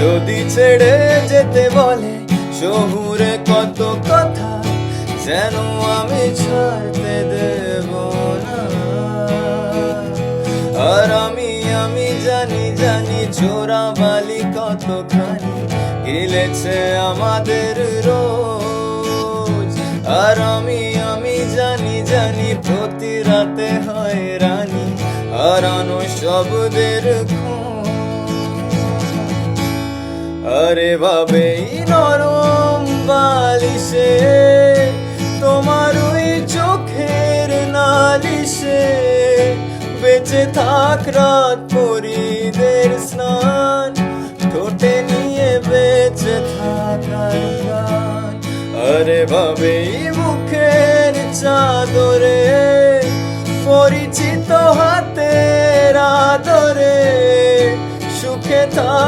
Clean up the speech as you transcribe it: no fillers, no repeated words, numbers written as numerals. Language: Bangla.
যদি ছেড়ে যেতে বলে শহুরে কত কথা, যেন আমি ছাড়তে দেব না। আর আমি জানি চোরা বালি কতখানি গিলেছে আমাদের রোজ। আর আমি জানি প্রতি রাতে হয় রানী হারানো শব্দের খোঁজ। আরে ভাবে নরম বালিশে তোমার ওই চোখের নালিশে বেঁচে থাক রাত পরীদের স্নান, ঠোঁটে নিয়ে বেঁচে থাকার গান। আরে ভাবে মুখের চাদরে পরিচিত হাতের আদরে সুখে থাক।